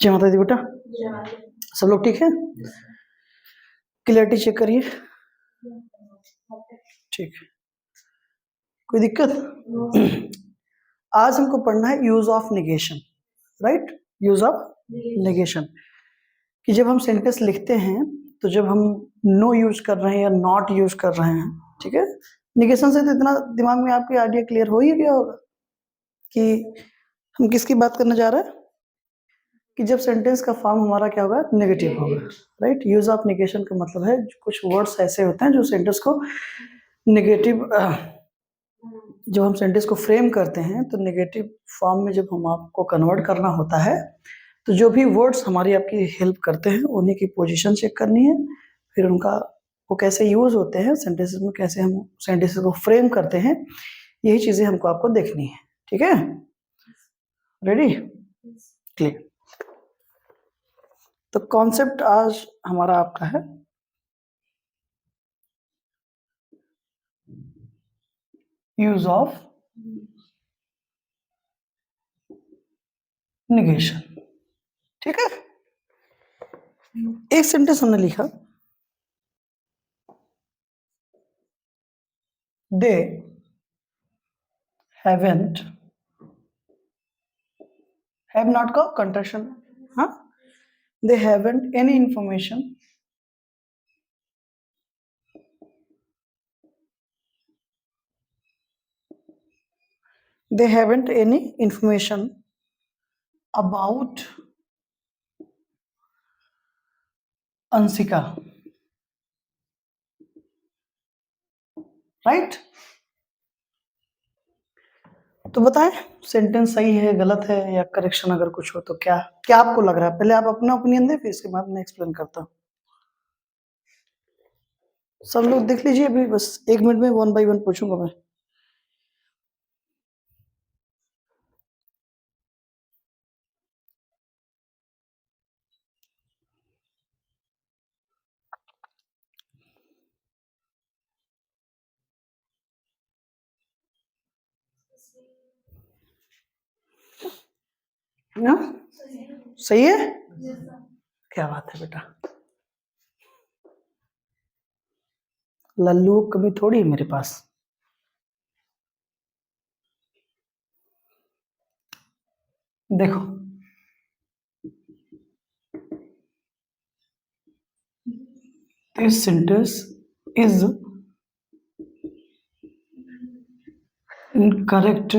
जय माता दी बेटा, सब लोग ठीक है? क्लियरिटी चेक करिए। ठीक है, कोई दिक्कत? आज हमको पढ़ना है use of negation, right? Use of negation कि जब हम सेंटेंस लिखते हैं तो जब हम नो यूज कर रहे हैं या नॉट यूज कर रहे हैं, ठीक है, नेगेशन से तो इतना दिमाग में आपके आइडिया क्लियर हो ही गया होगा कि हम किसकी बात करने जा रहे हैं कि जब सेंटेंस का फॉर्म हमारा क्या होगा, नेगेटिव होगा, राइट? यूज ऑफ नेगेशन का मतलब है कुछ वर्ड्स ऐसे होते हैं जो सेंटेंस को नेगेटिव, जब हम सेंटेंस को फ्रेम करते हैं तो नेगेटिव फॉर्म में जब हम आपको कन्वर्ट करना होता है तो जो भी वर्ड्स हमारी आपकी हेल्प करते हैं उन्हीं की पोजीशन चेक करनी है, फिर उनका वो कैसे यूज होते हैं सेंटेंसेस में, कैसे हम सेंटेंसेस को फ्रेम करते हैं, यही चीजें हमको आपको देखनी है। ठीक है, रेडी, क्लियर? तो कॉन्सेप्ट आज हमारा आपका है यूज ऑफ नेगेशन। ठीक है, एक सेंटेंस हमने लिखा, दे हैवंट, हैव नॉट का कंट्रैक्शन, हाँ, they haven't any information they haven't any information about Ansika, right? तो बताएं सेंटेंस सही है, गलत है, या करेक्शन अगर कुछ हो तो क्या क्या आपको लग रहा है? पहले आप अपना ओपिनियन दें, फिर इसके बाद मैं एक्सप्लेन करता हूँ। सब लोग देख लीजिए, अभी बस 1 मिनट में 1 बाय 1 पूछूंगा मैं। ना सही है, क्या बात है बेटा, लल्लू कभी थोड़ी है मेरे पास। देखो, this sentence is incorrect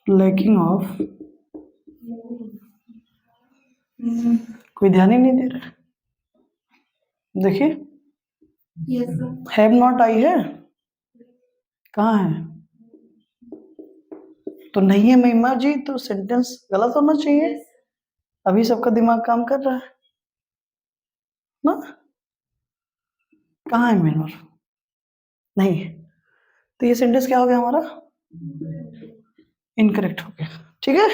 lacking of, कोई ध्यान ही नहीं दे रहा। देखिए, हैव नॉट आई है, कहाँ है? तो नहीं है महिमा जी, तो सेंटेंस गलत होना चाहिए। अभी सबका दिमाग काम कर रहा है ना? कहाँ है महिमा? नहीं है, तो ये सेंटेंस क्या हो गया हमारा? इनकरेक्ट हो गया। ठीक है,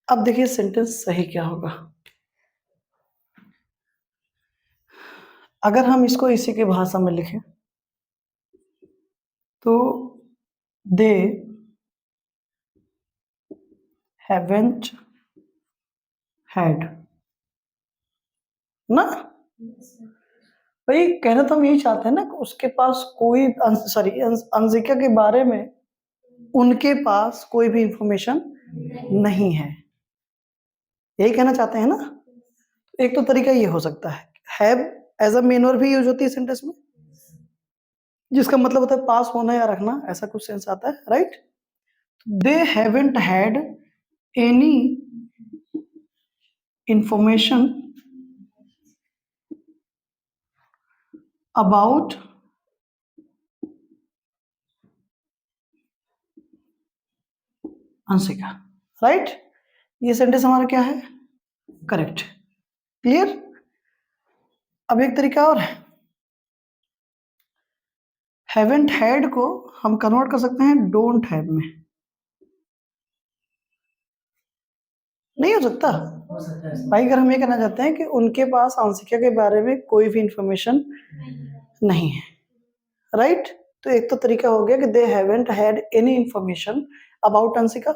अब देखिए सेंटेंस सही क्या होगा। अगर हम इसको इसी की भाषा में लिखें तो दे हैवेंट हैड, ना भाई? कहना तो हम यही चाहते हैं ना कि उसके पास कोई, सॉरी, अंशिका के बारे में उनके पास कोई भी इंफॉर्मेशन नहीं है, यही कहना चाहते हैं ना? एक तो तरीका ये हो सकता है, have as a main verb भी यूज होती है सेंटेंस में, जिसका मतलब होता है पास होना या रखना, ऐसा कुछ सेंस आता है, right? They haven't had any information about Anshika, right? ये सेंटेंस हमारा क्या है? Correct, clear? अब एक तरीका और है, हैवेंट हैड को हम कन्वर्ट कर सकते हैं डोंट हैव में। नहीं हो सकता भाई? अगर हम ये कहना चाहते हैं कि उनके पास अंशिका के बारे में कोई भी इंफॉर्मेशन नहीं है, राइट? तो एक तो तरीका हो गया कि दे haven't had any information about Anshika.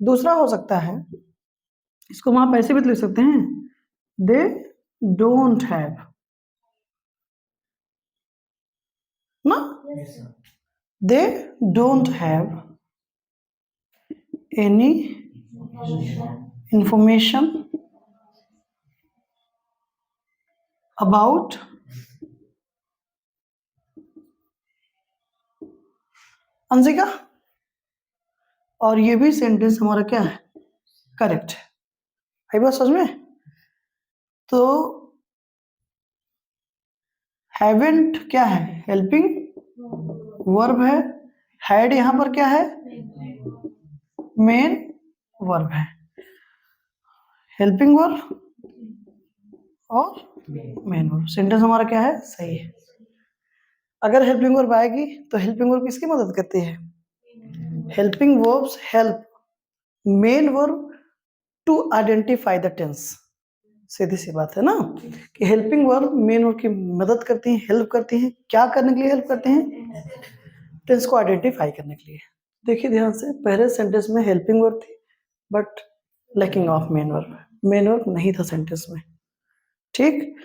दूसरा हो सकता है, इसको हम आप ऐसे भी तो लिख सकते हैं, दे डोंट हैव ना, they don't have any information about Anshika, और ये भी सेंटेंस हमारा क्या है, करेक्ट है। आई बात समझ में? तो हैवेंट क्या है, हेल्पिंग वर्ब है, हैड यहां पर क्या है, मेन वर्ब है, हेल्पिंग वर्ब और मेन वर्ब। सेंटेंस हमारा क्या है, सही है। अगर हेल्पिंग वर्ब आएगी तो हेल्पिंग वर्ब किसकी मदद करती है, helping verbs help main verb to identify the tense. सीधी सी बात है ना, कि हेल्पिंग वर्ब मेन वर्ब की मदद करती हैं, हेल्प करती हैं, क्या करने के लिए हेल्प करते हैं, टेंस को आइडेंटिफाई करने के लिए। देखिए ध्यान से, पहले सेंटेंस में हेल्पिंग वर्ब थी but lacking of main verb नहीं था सेंटेंस में। ठीक,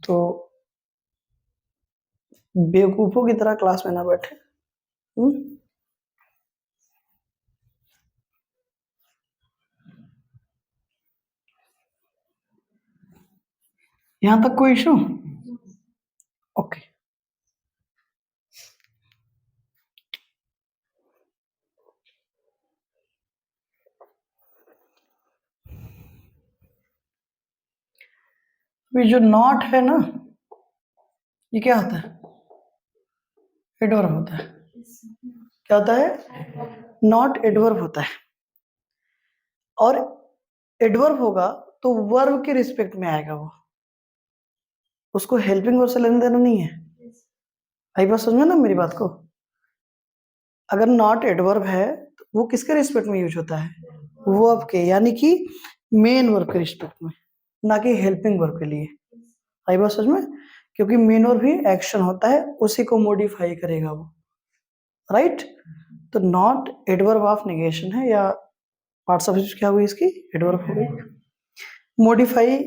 तो बेवकूफों की तरह क्लास में ना बैठे। यहां तक कोई इशू? ओके। ये जो नॉट है ना, ये क्या होता है, एडवर्ब होता है। क्या होता है, नॉट एडवर्ब होता है। और एडवर्ब होगा तो वर्ब के रिस्पेक्ट में आएगा, वो उसको हेल्पिंग वर्ब से लेना देना नहीं है। आई बात समझ में ना मेरी बात को? अगर नॉट एडवर्ब है तो वो किसके रिस्पेक्ट में यूज होता है, वर्ब के, यानी कि मेन वर्ब के रिस्पेक्ट में, ना कि हेल्पिंग वर्ब के लिए। आई बात समझ में? क्योंकि मेन वर्ब भी एक्शन होता है, उसी को मॉडिफाई करेगा वो, राइट? तो नॉट एडवर्ब ऑफ नेगेशन है, या पार्ट सब्जेक्ट क्या हुई इसकी, एडवर्ब हो गई। मॉडिफाई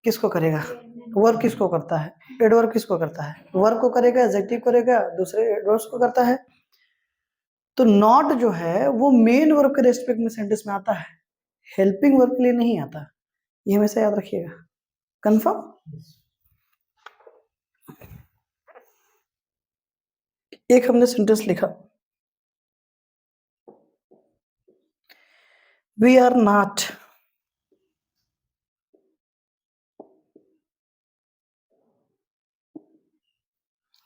किसको करेगा, वर्ब किसको करता है, एडवर्ब किसको करता है, वर्ब को करेगा, एडजेक्टिव करेगा, दूसरे एडवर्ब्स को करता है। तो नॉट जो है वो मेन वर्ब के रेस्पेक्ट में सेंटेंस में आता है, हेल्पिंग वर्ब के लिए नहीं आता। ये हमेशा याद रखिएगा। कंफर्म? एक हमने सेंटेंस लिखा, we are not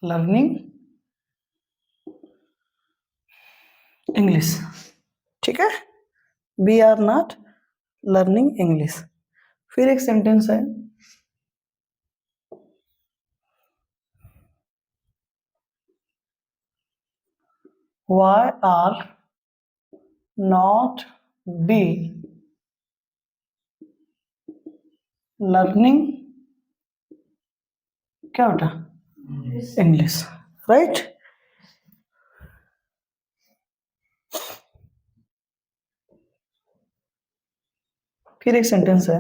learning English. ठीक है, we are not learning English. फिर एक सेंटेंस है, why are not we learning क्या बेटा, इंग्लिश, राइट? फिर एक सेंटेंस है,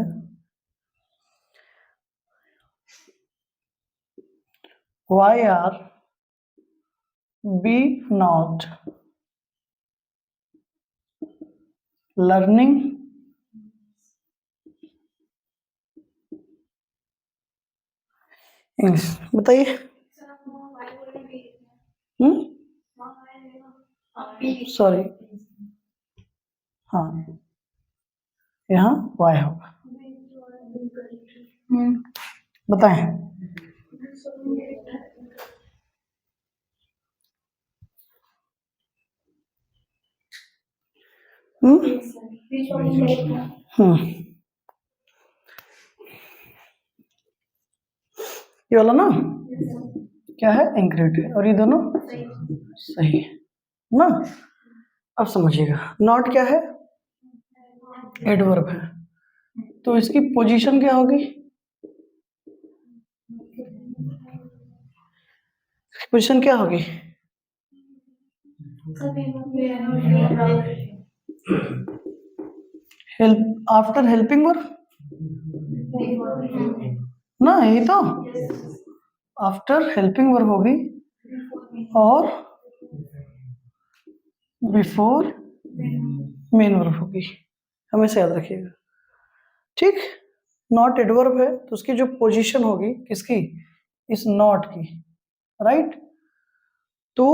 why are we not learning English? बताइए। सॉरी, हाँ, यहाँ वाई होगा। बताएं। ये वाला ना क्या है, इंक्रीडिएंट, और ये दोनों सही है ना। अब समझिएगा, नॉट क्या है, एडवर्ब है, तो इसकी पोजीशन क्या होगी, पोजीशन क्या होगी, हेल्प आफ्टर हेल्पिंग वर्ब ना, यही तो आफ्टर हेल्पिंग वर्ब होगी और बिफोर मेन वर्ब होगी, हमेशा याद रखिएगा। ठीक, नॉट एडवर्ब है तो उसकी जो पोजीशन होगी किसकी, इस नॉट की, राइट। तो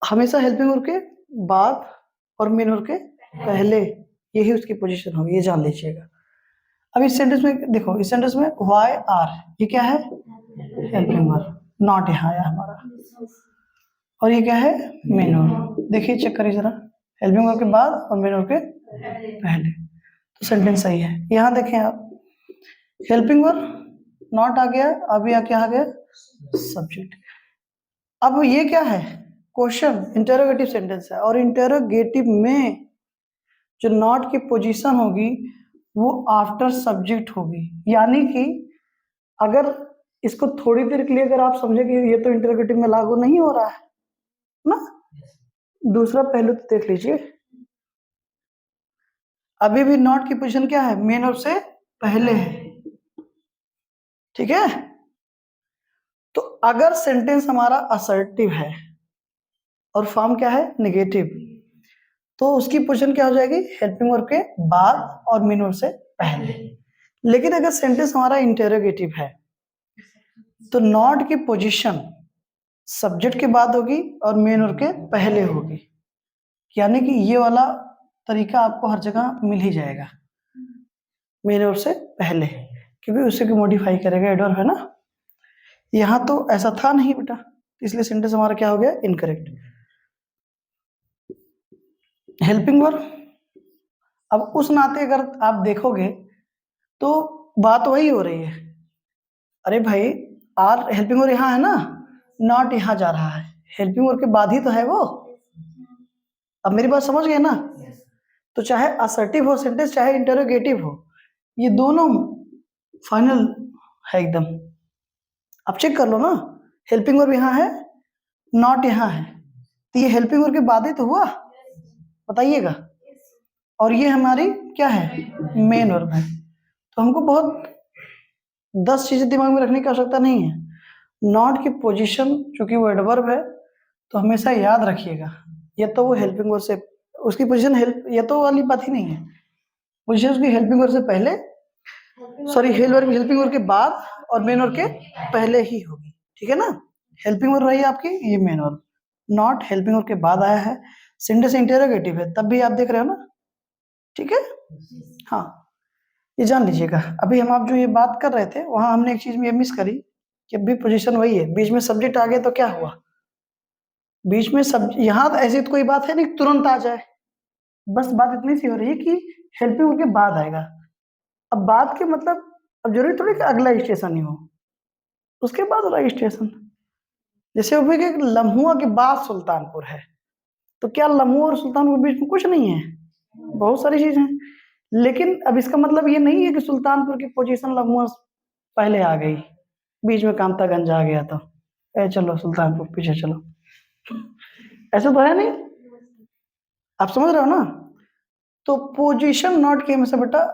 हमेशा हेल्पिंग वर्ब के बाद और मेन वर्ब के पहले, यही उसकी पोजीशन होगी, ये जान लीजिएगा। अब इस सेंटेंस में देखो, इस सेंटेंस में वाई आर, ये क्या है, हेल्पिंग वर्ब, नॉट यहाँ आया हमारा, और ये क्या है, मेन वर्ब। देखिए चेक करिए जरा, हेल्पिंग वर्ब के बाद और मेन वर्ब के पहले, तो सेंटेंस सही है। यहाँ देखें आप, हेल्पिंग वर्ब नॉट आ गया, अभी क्या आ गया, सब्जेक्ट। अब ये क्या है, क्वेश्चन, इंटेरोगेटिव सेंटेंस है, और इंटेरोगेटिव में जो नॉट की पोजीशन होगी वो आफ्टर सब्जेक्ट होगी। यानी कि अगर इसको थोड़ी देर के लिए अगर आप समझे कि ये तो इंटेरोगेटिव में लागू नहीं हो रहा है ना, दूसरा पहलू तो देख लीजिए, अभी भी नॉट की पोजीशन क्या है, मेन वर्ब से पहले है, ठीक है। तो अगर सेंटेंस हमारा असर्टिव है और फॉर्म क्या है, नेगेटिव, तो उसकी पोजीशन क्या हो जाएगी, हेल्पिंग वर्ब के बाद और मेन वर्ब से पहले। लेकिन अगर सेंटेंस हमारा इंटेरोगेटिव है तो नॉट की पोजीशन सब्जेक्ट के बाद होगी और मेन वर्ब के पहले होगी। यानी कि ये वाला तरीका आपको हर जगह मिल ही जाएगा, मेन वर्ब से पहले, क्योंकि उसी को मॉडिफाई करेगा एडवर्ब, है ना। यहां तो ऐसा था नहीं बेटा, इसलिए सेंटेंस हमारा क्या हो गया, इनकरेक्ट। हेल्पिंग वर्ब, अब उस नाते अगर आप देखोगे तो बात वही हो रही है, अरे भाई आर हेल्पिंग वर्ब यहाँ है ना, नॉट यहाँ जा रहा है, हेल्पिंग वर्ब के बाद ही तो है वो। अब मेरी बात समझ गए ना, तो चाहे असर्टिव हो सेंटेंस चाहे इंटरोगेटिव हो, ये दोनों फाइनल है एकदम। आप चेक कर लो ना, हेल्पिंग वर्ब यहाँ है, नॉट यहाँ है, तो ये हेल्पिंग वर्ब के बाद ही तो हुआ, बताइएगा। और ये हमारी क्या है, मेन वर्ब है। तो हमको बहुत 10 चीजें दिमाग में रखने की आवश्यकता नहीं है। नॉट की पोजीशन चूंकि वो एडवर्ब है तो हमेशा याद रखिएगा, ये तो वो हेल्पिंग वर्ब से उसकी पोजीशन हेल्प, ये तो वाली बात ही नहीं है, पोजीशन उसकी हेल्पिंग वर्ब से पहले, सॉरी हेल्पिंग वर्ब के बाद और मेन वर्ब के पहले ही होगी, ठीक है ना। हेल्पिंग वर्ब रही आपकी, ये main verb, not helping verb के बाद आया है, सेंटेंस इंटेरोगेटिव है, तब भी आप देख रहे हो ना, ठीक है। हाँ, ये जान लीजिएगा। अभी हम आप जो ये बात कर रहे थे वहां हमने एक चीज में ये मिस करी कि अभी पोजीशन वही है, बीच में सब्जेक्ट आ गया तो क्या हुआ, बीच में सब, यहाँ तो ऐसी तो कोई बात है नहीं तुरंत आ जाए, बस बात इतनी सी हो रही है कि हेल्पिंग वर्ब के बाद आएगा। अब बाद के मतलब, अब जरूरी थोड़ी कि अगला स्टेशन ही हो, उसके बाद वाला स्टेशन, जैसे वो कि लम्हुआ के बाद सुल्तानपुर है, तो क्या लम्हुआ और सुल्तानपुर बीच में कुछ नहीं है, बहुत सारी चीजें हैं। लेकिन अब इसका मतलब ये नहीं है कि सुल्तानपुर की पोजीशन लम्हुआ पहले आ गई, बीच में कामतागंज आ गया तो चलो सुल्तानपुर पीछे चलो, ऐसा तो है नहीं, आप समझ रहे हो ना। तो पोजीशन नॉट की हमेशा बेटा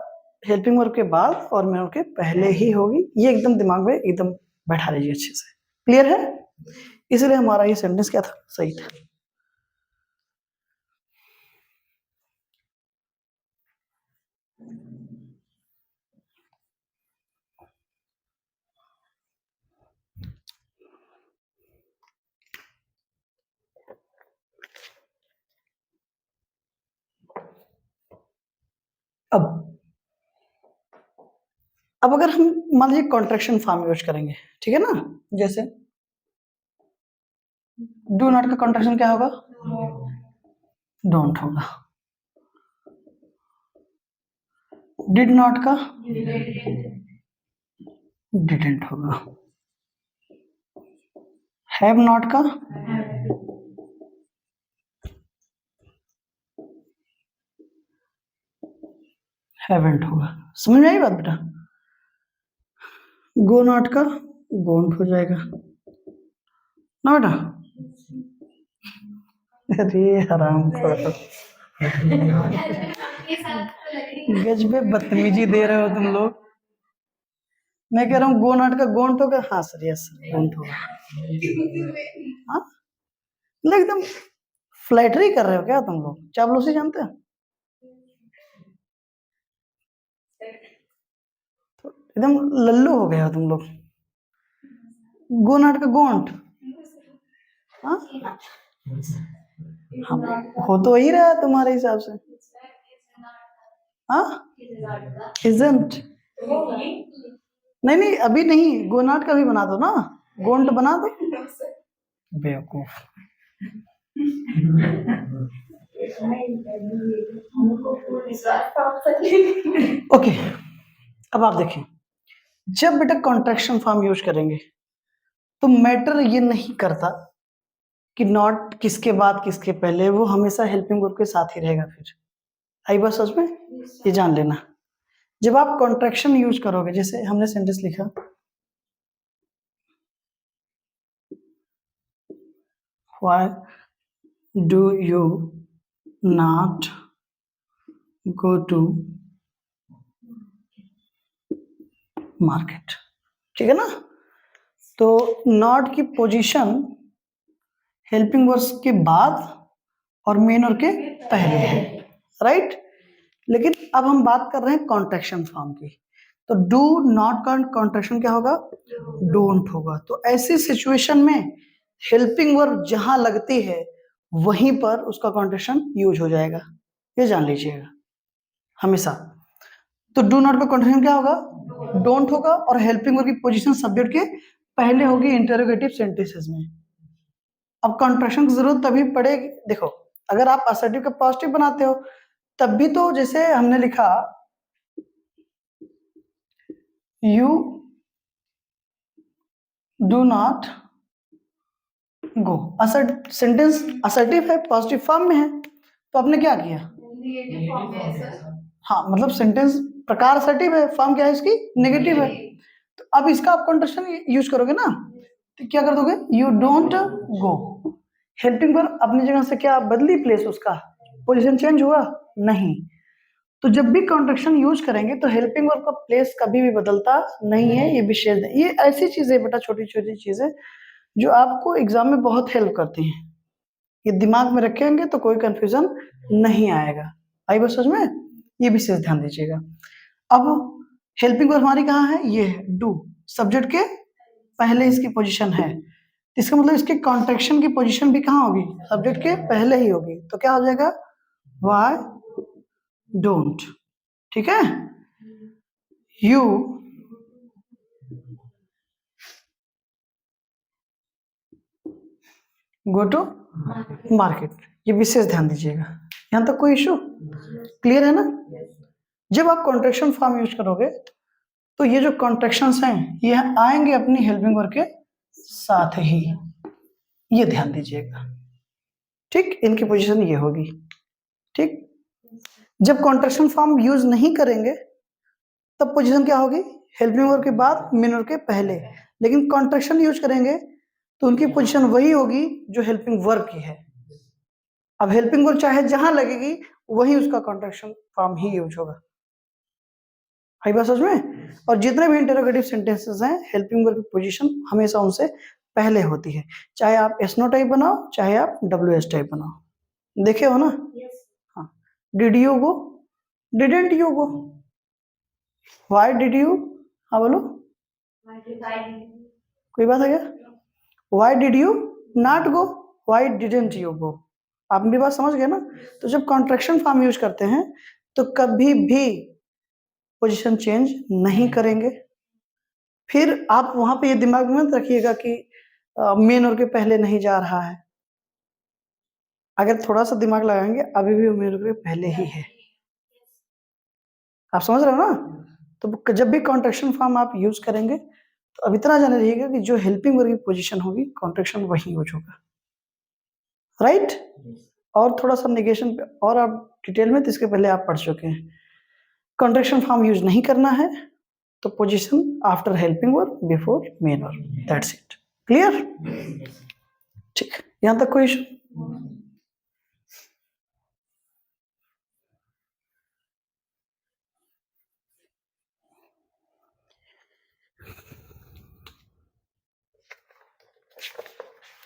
हेल्पिंग वर्ब के बाद और मेन वर्ब के पहले ही होगी, ये एकदम दिमाग में एकदम बैठा लीजिए अच्छे से, क्लियर है। इसलिए हमारा ये सेंटेंस क्या था, सही था। अब अगर हम मान लीजिए कॉन्ट्रैक्शन फॉर्म यूज करेंगे, ठीक है ना, जैसे डू नॉट का कॉन्ट्रैक्शन क्या होगा, डोंट होगा, डिड नॉट का डिडंट होगा, हैव नॉट का हैवेंट होगा। समझ में आई बात बेटा, गो नॉट का गोंट हो जाएगा ना बेटा, अरे हराम खोर, गजबे बदतमीजी दे रहे हो तुम लोग। मैं कह रहा हूँ गो नाट का गोंट होगा। हाँ सर, यस सर, गोंट होगा। हाँ, मतलब एकदम फ्लैटरी कर रहे हो क्या तुम लोग? चापलूसी जानते हो? एकदम लल्लू हो गए हो तुम लोग। गो नाट का गोंट। हाँ, हो तो वही रहा है तुम्हारे हिसाब से। हाँ, इजंट। नहीं नहीं, अभी नहीं, गोनाट का भी बना दो ना, गोंट बना दो। बेवकूफ। ओके, अब आप देखें, जब बेटा कॉन्ट्रैक्शन फॉर्म यूज करेंगे तो मैटर ये नहीं करता कि नॉट किसके बाद किसके पहले, वो हमेशा हेल्पिंग वर्ब के साथ ही रहेगा। फिर आई बात समझ में? ये जान लेना। जब आप कॉन्ट्रैक्शन यूज करोगे, जैसे हमने सेंटेंस लिखा, why do you not go to market, ठीक है ना? तो नॉट की पोजीशन हेल्पिंग वर्ब्स के बाद और मेन वर्ब के पहले है, राइट? लेकिन अब हम बात कर रहे हैं कॉन्ट्रैक्शन फॉर्म की, तो डू नॉट का कॉन्ट्रैक्शन क्या होगा? डोंट होगा। तो ऐसी सिचुएशन में हेल्पिंग वर्ब जहां लगती है वहीं पर उसका कॉन्ट्रैक्शन यूज हो जाएगा, ये जान लीजिएगा हमेशा। तो डू नॉट का कॉन्ट्रैक्शन क्या होगा? डोंट होगा, और हेल्पिंग वर्ब की पोजीशन सब्जेक्ट के पहले होगी इंटरोगेटिव सेंटेंसेस में। अब कॉन्ट्रैक्शन की जरूरत तभी पड़ेगी, देखो, अगर आप असर्टिव का पॉजिटिव बनाते हो तब भी तो, जैसे हमने लिखा you do not go, assert sentence assertive है, पॉजिटिव फॉर्म में है, तो आपने क्या किया? हाँ, मतलब सेंटेंस प्रकार असर्टिव है, फॉर्म क्या है इसकी? नेगेटिव है। तो अब इसका आप कॉन्ट्रैक्शन यूज करोगे ना, तो क्या कर दोगे? You don't go. Helping verb अपनी जगह से क्या बदली प्लेस, उसका पोजीशन चेंज हुआ? नहीं। तो जब भी कॉन्ट्रैक्शन यूज करेंगे तो हेल्पिंग वर्ब का प्लेस कभी भी बदलता नहीं है, ये विशेष है। ये ऐसी चीजें बेटा, छोटी छोटी चीजें जो आपको एग्जाम में बहुत हेल्प करती हैं, ये दिमाग में रखेंगे तो कोई कंफ्यूजन नहीं आएगा। आई बात समझ में? ये विशेष ध्यान दीजिएगा। अब हेल्पिंग वर्ब हमारी कहाँ है? ये है डू, सब्जेक्ट के पहले इसकी पोजीशन है, इसका मतलब इसके कॉन्ट्रैक्शन की पोजीशन भी कहाँ होगी? सब्जेक्ट के पहले ही होगी। तो क्या हो जाएगा? व्हाई डोंट, ठीक है? यू गो टू मार्केट, ये विशेष ध्यान दीजिएगा। यहां तक कोई इशू क्लियर है ना? जब आप कॉन्ट्रैक्शन फॉर्म यूज करोगे तो ये जो कॉन्ट्रैक्शंस हैं ये आएंगे अपनी हेल्पिंग वर्ब के साथ ही, ये ध्यान दीजिएगा, ठीक? इनकी पोजीशन ये होगी, ठीक? जब कॉन्ट्रैक्शन फॉर्म यूज नहीं करेंगे तब पोजीशन क्या होगी? हेल्पिंग वर्ब के बाद मेन वर्ब के पहले। लेकिन कॉन्ट्रैक्शन यूज करेंगे तो उनकी पोजीशन वही होगी जो हेल्पिंग वर्ब की है। अब हेल्पिंग वर्ब चाहे जहां लगेगी वही उसका कॉन्ट्रैक्शन फॉर्म ही यूज होगा। आई बात समझ में? और जितने भी इंटरोगेटिव सेंटेंसेस हैं हेल्पिंग वर्ब की पोजीशन हमेशा उनसे पहले होती है, चाहे आप एसनो टाइप बनाओ चाहे आप डब्ल्यू एस टाइप बनाओ। देखे हो ना? हाँ, did you go, didn't you go, why did you, हाँ बोलो, कोई बात है क्या? Why did you not go, why didn't you go. आप मेरी बात समझ गए ना? तो जब कॉन्ट्रैक्शन फॉर्म यूज करते हैं तो कभी भी पोजीशन चेंज नहीं करेंगे। फिर आप वहां पे ये दिमाग में मत रखिएगा कि मेन और के पहले नहीं जा रहा है। अगर थोड़ा सा दिमाग लगाएंगे अभी भी मेन और के पहले ही है। आप समझ रहे हो ना? तो जब भी कॉन्ट्रैक्शन फॉर्म आप यूज करेंगे तो अब इतना जान रहिएगा कि जो हेल्पिंग वर्ब की पोजीशन होगी कॉन्ट्रैक्शन वही यूज होगा, राइट? और थोड़ा सा नेगेशन पे और आप डिटेल में, तो इसके पहले आप पढ़ चुके हैं। कॉन्ट्रैक्शन फॉर्म यूज नहीं करना है तो position after helping verb before main verb, that's it. Clear? ठीक, यहां तक कोई इशू?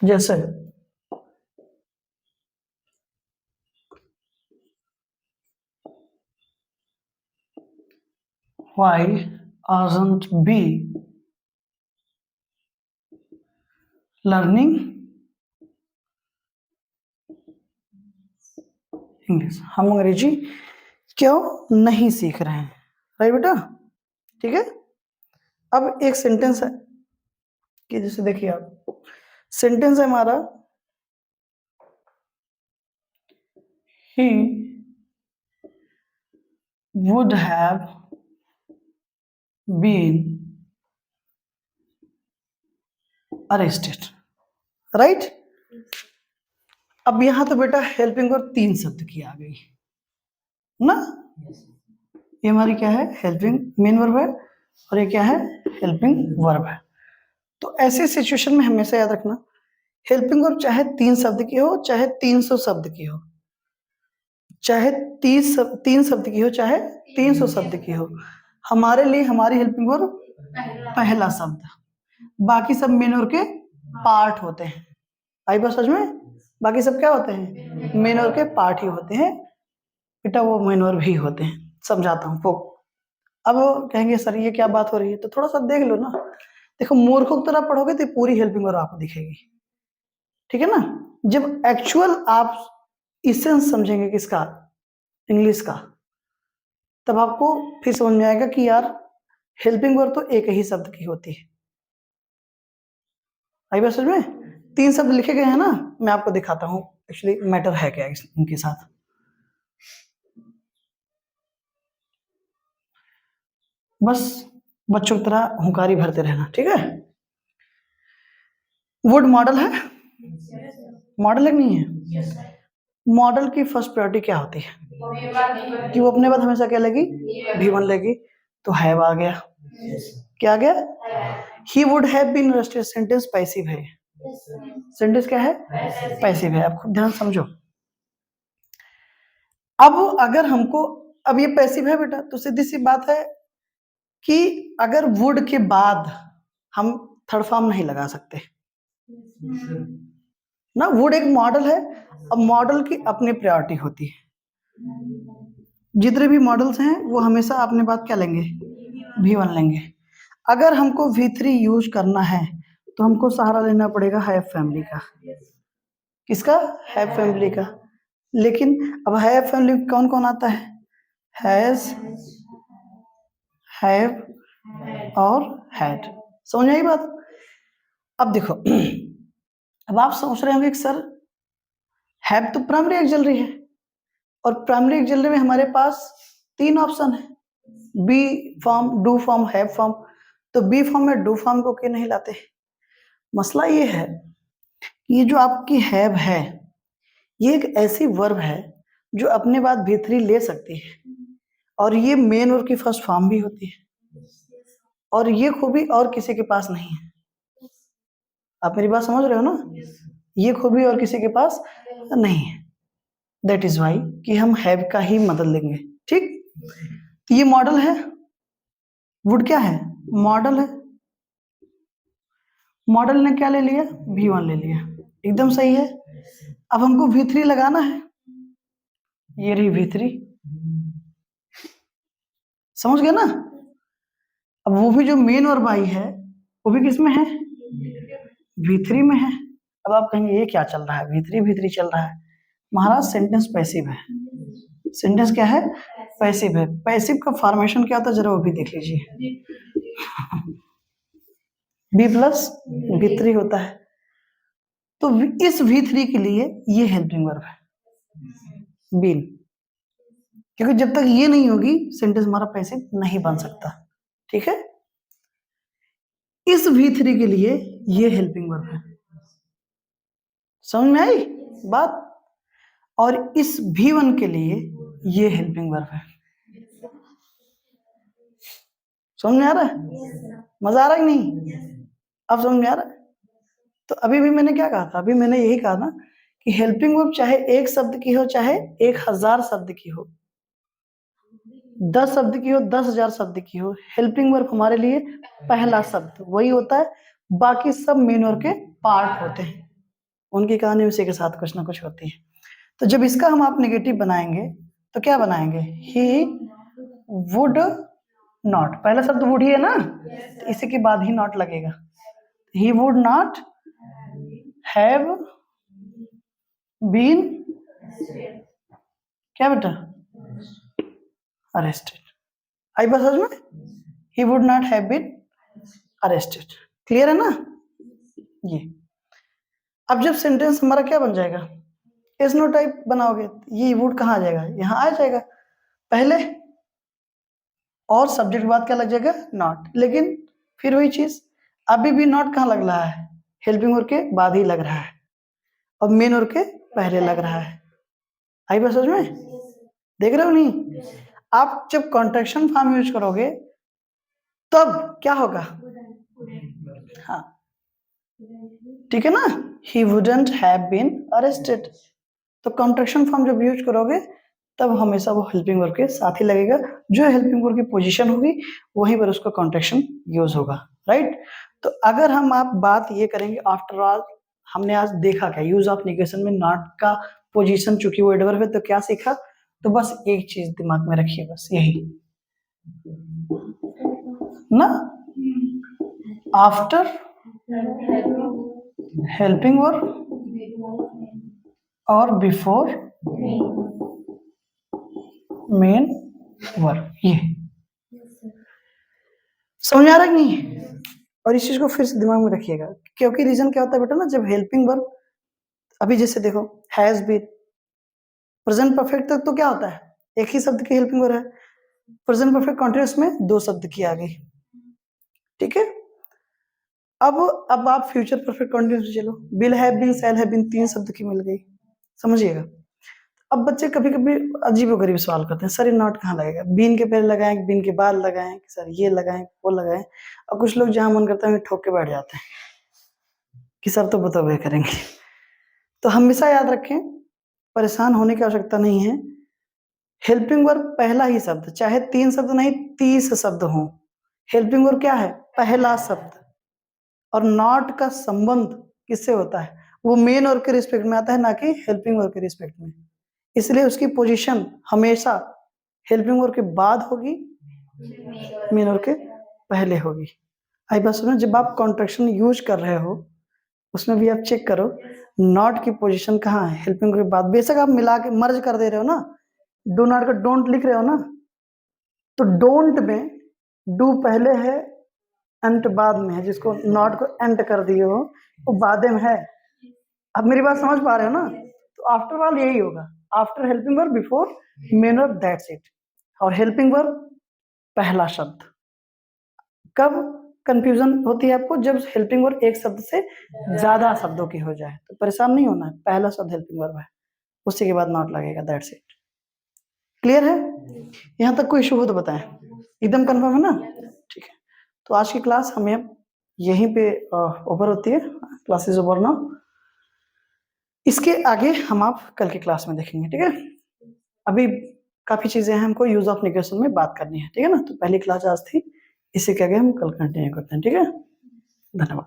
जैसे why aren't we learning English, हम अंग्रेजी क्यों नहीं सीख रहे हैं, राइट बेटा, ठीक है। अब एक सेंटेंस है कि जैसे देखिए आप, सेंटेंस है हमारा, he would have been arrested, right. अब यहां तो बेटा हेल्पिंग वर्ब 3 शब्द की आ गई ना, ये हमारी क्या है, हेल्पिंग मेन वर्ब है, और ये क्या है, हेल्पिंग वर्ब है। तो ऐसे सिचुएशन में हमेशा याद रखना, हेल्पिंग वर्ब चाहे 3 शब्द की हो, चाहे 300 शब्द की हो, चाहे 3 शब्द की हो, चाहे 300 शब्द की हो, हमारे लिए हमारी हेल्पिंग वर्ब पहला शब्द, बाकी सब मेन वर्ब के पार्ट होते हैं। आई बात समझ में, बाकी सब क्या होते हैं, मेन वर्ब के पार्ट ही होते हैं बेटा, वो मेन वर्ब ही होते हैं। समझाता हूँ वो। अब कहेंगे सर ये क्या बात हो रही है, तो थोड़ा सा देख लो ना, देखो मूर्खों की तरह पढ़ोगे तो पूरी हेल्पिंग वर्ब आपको दिखेगी, ठीक है ना। जब एक्चुअल आप इसेंस समझेंगे किसका, इंग्लिश का, तब आपको फिर समझ में आएगा कि यार हेल्पिंग वर्ब तो एक ही शब्द की होती है। आई बात समझ में, 3 शब्द लिखे गए हैं ना, मैं आपको दिखाता हूँ एक्चुअली मैटर है क्या इनके साथ। बस बच्चों की तरह हुंकारी भरते रहना, ठीक है। वुड मॉडल है, मॉडल है कि नहीं है, मॉडल की फर्स्ट प्रायोरिटी क्या होती है, कि वो अपने बाद हमेशा क्या लेगी, V1 लेगी, तो हैव आ गया, क्या आ गया, he would have been arrested, sentence passive है, सेंटेंस क्या है, पैसिव है, आप खुद ध्यान समझो। अब अगर हमको, अब ये पैसिव है बेटा, तो सीधी सी बात है कि अगर वुड के बाद हम थर्ड फॉर्म नहीं लगा सकते ना, वुड एक मॉडल है, अब मॉडल की अपनी प्रायोरिटी होती है, जितने भी मॉडल्स हैं वो हमेशा अपने बाद क्या लेंगे, V1 लेंगे। अगर हमको V3 यूज करना है तो हमको सहारा लेना पड़ेगा हैव फैमिली का, किसका, हैव फैमिली का। लेकिन अब हैव फैमिली कौन कौन आता है, हैज, हैव और हैड, समझ आई बात। अब देखो अब आप सोच रहे होंगे कि सर हैव तो प्राइमरी एक्सिलरी है, और प्राइमरी एक्सिलरी में हमारे पास 3 ऑप्शन है, be form, do form, have form, तो बी फॉर्म में डू फॉर्म को क्यों नहीं लाते। मसला ये है, ये जो आपकी हैव है ये एक ऐसी वर्ब है जो अपने बाद V3 ले सकती है, और ये मेन वर्ब की फर्स्ट फॉर्म भी होती है, और ये खूबी और किसी के पास नहीं है। आप मेरी बात समझ रहे हो ना, ये खूबी और किसी के पास नहीं है, दैट इज वाई कि हम हैव का ही मदद लेंगे, ठीक। तो ये मॉडल है, वुड क्या है, मॉडल है, मॉडल ने क्या ले लिया, V1 ले लिया, एकदम सही है। अब हमको V3 लगाना है, ये रही V3, समझ गए ना। अब वो भी जो मेन वर्ब आई है वो भी किस में है, V3 में है। अब आप कहेंगे ये क्या चल रहा है, V3 चल रहा है, महाराज सेंटेंस पैसिव है, सेंटेंस क्या है, पैसिव है। पैसिव का फॉर्मेशन क्या होता है जरा वो भी देख लीजिए, B प्लस V3 होता है, तो इस V3 के लिए ये हेल्पिंग वर्ब है, बीन, क्योंकि जब तक ये नहीं होगी सेंटेंस हमारा पैसिव नहीं बन सकता, ठीक है। इस V3 के लिए ये हेल्पिंग वर्ब है, समझ में आई बात, और इस V1 के लिए ये हेल्पिंग वर्ब है, समझ में आ रहा है, मजा आ रहा है कि नहीं, अब समझ में आ रहा है। तो अभी भी मैंने क्या कहा था, अभी मैंने यही कहा ना कि हेल्पिंग वर्ब चाहे 1 शब्द की हो, चाहे 1000 शब्द की हो, 10 शब्द की हो, 10,000 शब्द की हो, हेल्पिंग वर्ब हमारे लिए पहला शब्द वही होता है, बाकी सब मेन वर्ब के पार्ट होते हैं, उनकी कहानी उसी के साथ कुछ ना कुछ होती है। तो जब इसका हम आप नेगेटिव बनाएंगे तो क्या बनाएंगे, ही वुड नॉट, पहला शब्द वुड ही है ना, तो इसी के बाद ही नॉट लगेगा। He would not have been, क्या बेटा, अरेस्टेड। आई बात समझ में, he would not have been arrested. Clear है ना ये। अब जब सेंटेंस हमारा क्या बन जाएगा, इज नो टाइप बनाओगे, ये वुड कहाँ आ जाएगा, यहाँ आ जाएगा पहले, और सब्जेक्ट के बाद क्या लग जाएगा, नॉट। लेकिन फिर वही चीज, अभी भी नॉट कहाँ लग रहा है, हेल्पिंग वर्ब के बाद ही लग रहा है, और मेन वर्ब के पहले लग रहा है। आई बात समझ में, देख रहे हो नहीं। आप जब कॉन्ट्रैक्शन फॉर्म यूज करोगे तब क्या होगा, हाँ ठीक है ना, he wouldn't have been arrested. तो कॉन्ट्रैक्शन फॉर्म जब यूज करोगे तब हमेशा वो हेल्पिंग वर्ब के साथ ही लगेगा, जो हेल्पिंग वर्ब की पोजीशन होगी वहीं पर उसका कॉन्ट्रैक्शन यूज होगा, राइट। तो अगर हम आप बात ये करेंगे, आफ्टर ऑल हमने आज देखा क्या, यूज ऑफ नेगेशन में नॉट का पोजीशन, चूंकि वो एडवर्ब है तो क्या सीखा, तो बस एक चीज दिमाग में रखिए, बस यही ना, आफ्टर हेल्पिंग वर्ब और बिफोर मेन वर्ब, ये समझ आ रहा है कि नहीं। और इस चीज को फिर से दिमाग में रखिएगा, क्योंकि रीजन क्या होता है बेटा ना, जब हेल्पिंग वर्ब, अभी जैसे देखो हैज बीन, प्रेजेंट परफेक्ट तक तो क्या होता है, एक ही शब्द की हेल्पिंग वर्ब है, प्रेजेंट परफेक्ट कॉन्टिन्यूअस में दो शब्द की आ गई, ठीक है। अब आप फ्यूचर परफेक्ट कॉन्टिन्यूअस चलो, will have been, shall have been, तीन शब्द की मिल गई, समझिएगा। अब बच्चे कभी कभी अजीब गरीब सवाल करते हैं, सर ये नॉट कहाँ लगेगा, बीन के पहले लगाएं, बीन के बाद लगाएं, सर ये लगाएं वो लगाएं, और कुछ लोग जहां मन करता है ठोक के बैठ जाते हैं कि सर तो बतौबे करेंगे। तो हमेशा याद रखें, परेशान होने की आवश्यकता नहीं है, हेल्पिंग वर्ब पहला ही शब्द, चाहे 3 शब्द नहीं 30 शब्द हो, हेल्पिंग वर्ब क्या है, पहला शब्द। और नॉट का संबंध किससे होता है, वो मेन वर्ब के रिस्पेक्ट में आता है, ना कि हेल्पिंग वर्ब के रिस्पेक्ट में, इसलिए उसकी पोजीशन हमेशा हेल्पिंग वर्ब के बाद होगी, मेन वर्ब के पहले होगी। आई बात सुनो, जब आप कॉन्ट्रैक्शन यूज कर रहे हो उसमें भी आप चेक करो नॉट की पोजीशन कहाँ है, हेल्पिंग वर्ब के बाद। बेशक आप मिला के मर्ज कर दे रहे हो ना, डू नॉट का डोंट लिख रहे हो ना, तो डोंट में डू पहले है, एंट बाद में है, जिसको नॉट को एंट कर दिए हो वो बाद में है। अब मेरी बात समझ पा रहे हो ना, तो आफ्टर ऑल यही होगा, after helping verb before main verb, that's it. और हेल्पिंग वर्ब पहला शब्द। कब कंफ्यूजन होती है आपको, जब हेल्पिंग वर्ब एक शब्द से ज्यादा शब्दों की हो जाए, तो परेशान नहीं होना है, पहला शब्द हेल्पिंग वर्ब है, उसी के बाद नॉट लगेगा, दैट्स इट। क्लियर है, यहाँ तक कोई इशू हो तो बताएं, एकदम कंफर्म है ना, ठीक है। तो आज की क्लास हमें यहीं पे ओवर होती है, क्लास इज ओवर नाउ। इसके आगे हम आप कल की क्लास में देखेंगे, ठीक है। अभी काफी चीजें हैं हमको यूज ऑफ नेगेशन में बात करनी है, ठीक है ना। तो पहली क्लास आज थी, इसी के आगे हम कल कंटिन्यू करते हैं, ठीक है। धन्यवाद।